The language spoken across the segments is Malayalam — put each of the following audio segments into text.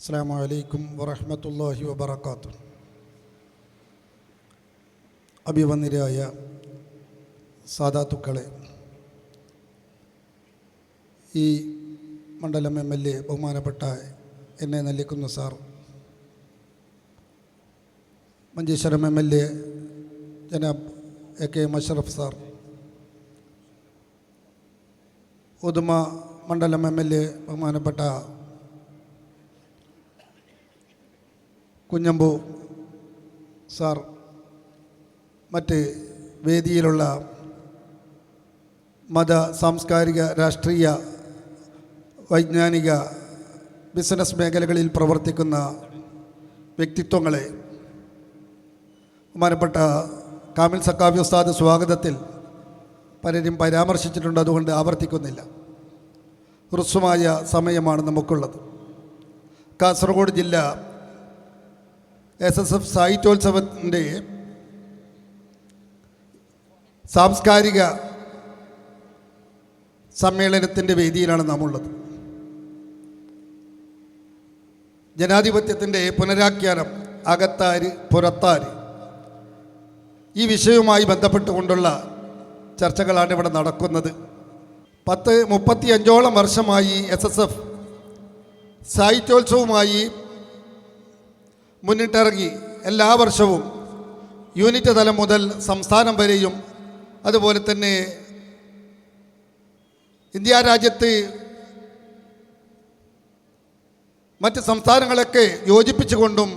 അസ്സലാമു അലൈക്കും വറഹ്മത്തുള്ളാഹി വബറകാതുഹു. അഭിവന്ദരായ സാദാത്തുക്കളെ, ഈ മണ്ഡലം MLA ബഹുമാനപ്പെട്ട എന്നെ നെല്ലിക്കുന്ന സാർ, മഞ്ചേശ്വരം MLA ജനാബ് AK മഷറഫ് സാർ, ഉദുമ മണ്ഡലം MLA ബഹുമാനപ്പെട്ട കുഞ്ഞമ്പു സാർ, മറ്റ് വേദിയിലുള്ള മത, സാംസ്കാരിക, രാഷ്ട്രീയ, വൈജ്ഞാനിക, ബിസിനസ് മേഖലകളിൽ പ്രവർത്തിക്കുന്ന വ്യക്തിത്വങ്ങളെ, ബഹുമാനപ്പെട്ട കാമിൽ സക്കാഫി ഉസ്താദ് സ്വാഗതത്തിൽ പലരും പരാമർശിച്ചിട്ടുണ്ട്, അതുകൊണ്ട് ആവർത്തിക്കുന്നില്ല. ഹ്രസ്വമായ സമയമാണ് നമുക്കുള്ളത്. കാസർഗോഡ് ജില്ല SSF സാഹിത്യോത്സവത്തിൻ്റെ സാംസ്കാരിക സമ്മേളനത്തിൻ്റെ വേദിയിലാണ് നാം ഉള്ളത്. ജനാധിപത്യത്തിൻ്റെ പുനരാഖ്യാനം, അകത്താര് പുറത്താര്, ഈ വിഷയവുമായി ബന്ധപ്പെട്ടുകൊണ്ടുള്ള ചർച്ചകളാണ് ഇവിടെ നടക്കുന്നത്. 35 വർഷമായി SSF സാഹിത്യോത്സവവുമായി മുന്നിട്ടിറങ്ങി എല്ലാ വർഷവും യൂണിറ്റ് തലം മുതൽ സംസ്ഥാനം വരെയും, അതുപോലെ തന്നെ ഇന്ത്യ രാജ്യത്ത് മറ്റ് സംസ്ഥാനങ്ങളൊക്കെ യോജിപ്പിച്ചുകൊണ്ടും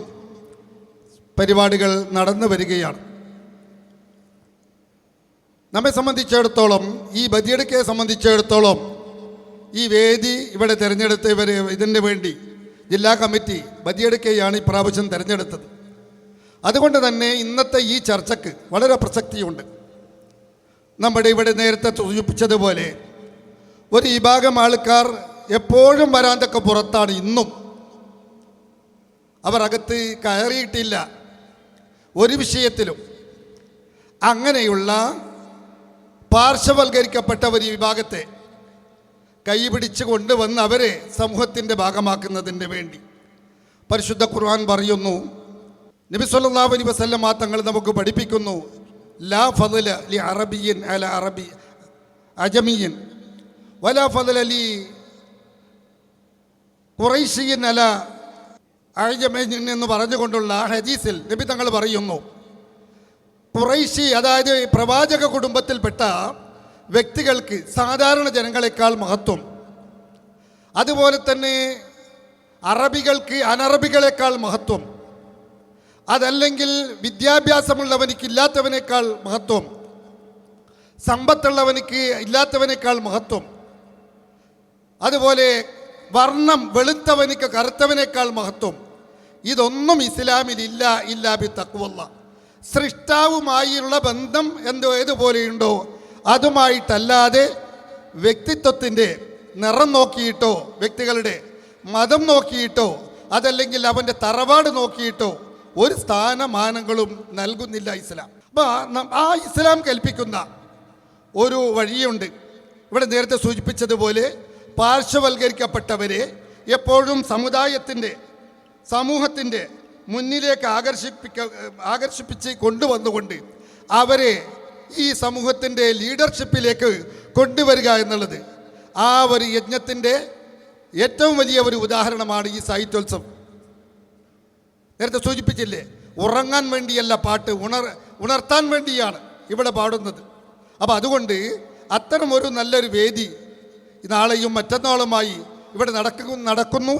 പരിപാടികൾ നടന്നു വരികയാണ്. നമ്മെ സംബന്ധിച്ചിടത്തോളം, ഈ ബദിയടുക്കയെ സംബന്ധിച്ചിടത്തോളം, ഈ വേദി ഇവിടെ തിരഞ്ഞെടുത്തവർ, ഇതിന് വേണ്ടി ജില്ലാ കമ്മിറ്റി ബദിയടുക്കയാണ് ഇപ്രാവശ്യം തിരഞ്ഞെടുത്തത്. അതുകൊണ്ട് തന്നെ ഇന്നത്തെ ഈ ചർച്ചയ്ക്ക് വളരെ പ്രസക്തിയുണ്ട്. നമ്മുടെ ഇവിടെ നേരത്തെ സൂചിപ്പിച്ചതുപോലെ ഒരു വിഭാഗം ആൾക്കാർ എപ്പോഴും വരാന്തൊക്കെ പുറത്താണ്. ഇന്നും അവർ അകത്ത് കയറിയിട്ടില്ല ഒരു വിഷയത്തിലും. അങ്ങനെയുള്ള പാർശ്വവൽക്കരിക്കപ്പെട്ട ഒരു വിഭാഗത്തെ കൈപിടിച്ച് കൊണ്ടുവന്ന് അവരെ സമൂഹത്തിൻ്റെ ഭാഗമാക്കുന്നതിന് വേണ്ടി പരിശുദ്ധ ഖുർആൻ പറയുന്നു, നബി സല്ലല്ലാഹു അലൈഹി വസല്ലം തങ്ങൾ നമുക്ക് പഠിപ്പിക്കുന്നു, ലാ ഫളല ലി അറബിയ്യിൻ അല അറബി അജമിയ്യിൻ വലാ ഫളല ലി ഖുറൈശിയ്യിൻ അല അജമിയ്യിൻ എന്ന് പറഞ്ഞുകൊണ്ടുള്ള ഹദീസിൽ നബി തങ്ങൾ പറയുന്നു, ഖുറൈശി, അതായത് പ്രവാചക കുടുംബത്തിൽപ്പെട്ട വ്യക്തികൾക്ക് സാധാരണ ജനങ്ങളെക്കാൾ മഹത്വം, അതുപോലെ തന്നെ അറബികൾക്ക് അനറബികളെക്കാൾ മഹത്വം, അതല്ലെങ്കിൽ വിദ്യാഭ്യാസമുള്ളവനിക്ക് ഇല്ലാത്തവനേക്കാൾ മഹത്വം, സമ്പത്തുള്ളവനിക്ക് ഇല്ലാത്തവനേക്കാൾ മഹത്വം, അതുപോലെ വർണ്ണം വെളുത്തവനിക്ക് കറുത്തവനേക്കാൾ മഹത്വം. ഇതൊന്നും ഇസ്ലാമിലില്ല. ഇല്ലാ ബി തഖ്വല്ല. സൃഷ്ടാവുമായുള്ള ബന്ധം ഏതുപോലെയുണ്ടോ അതുമായിട്ടല്ലാതെ വ്യക്തിത്വത്തിൻ്റെ നിറം നോക്കിയിട്ടോ, വ്യക്തികളുടെ മതം നോക്കിയിട്ടോ, അതല്ലെങ്കിൽ അവൻ്റെ തറവാട് നോക്കിയിട്ടോ ഒരു സ്ഥാനമാനങ്ങളും നൽകുന്നില്ല ഇസ്ലാം. അപ്പോൾ ആ ഇസ്ലാം കൽപ്പിക്കുന്ന ഒരു വഴിയുണ്ട്. ഇവിടെ നേരത്തെ സൂചിപ്പിച്ചതുപോലെ പാർശ്വവൽക്കരിക്കപ്പെട്ടവരെ എപ്പോഴും സമൂഹത്തിൻ്റെ മുന്നിലേക്ക് ആകർഷിപ്പിച്ച് കൊണ്ടുവന്നുകൊണ്ട് അവരെ ഈ സമൂഹത്തിൻ്റെ ലീഡർഷിപ്പിലേക്ക് കൊണ്ടുവരിക എന്നുള്ളത്, ആ ഒരു യജ്ഞത്തിൻ്റെ ഏറ്റവും വലിയ ഒരു ഉദാഹരണമാണ് ഈ സാഹിത്യോത്സവം. നേരത്തെ സൂചിപ്പിച്ചില്ലേ, ഉറങ്ങാൻ വേണ്ടിയല്ല പാട്ട്, ഉണർത്താൻ വേണ്ടിയാണ് ഇവിടെ പാടുന്നത്. അപ്പോൾ അതുകൊണ്ട് അത്തരം ഒരു നല്ലൊരു വേദി നാളെയും മറ്റന്നാളുമായി ഇവിടെ നടക്കുന്നു.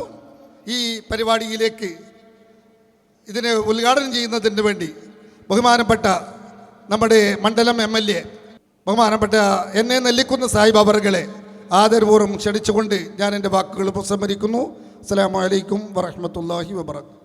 ഈ പരിപാടിയിലേക്ക് ഇതിനെ ഉദ്ഘാടനം ചെയ്യുന്നതിന് വേണ്ടി ബഹുമാനപ്പെട്ട നമ്മുടെ മണ്ഡലം MLA ബഹുമാനപ്പെട്ട എന്നെ നെല്ലിക്കുന്ന സാഹിബ് അവറുകളെ ആദരപൂർവ്വം ക്ഷണിച്ചുകൊണ്ട് ഞാൻ എൻ്റെ വാക്കുകൾ ഉപസംഹരിക്കുന്നു. അസ്സലാമു അലൈക്കും വറഹ്മത്തുള്ളാഹി വബറകാതുഹു.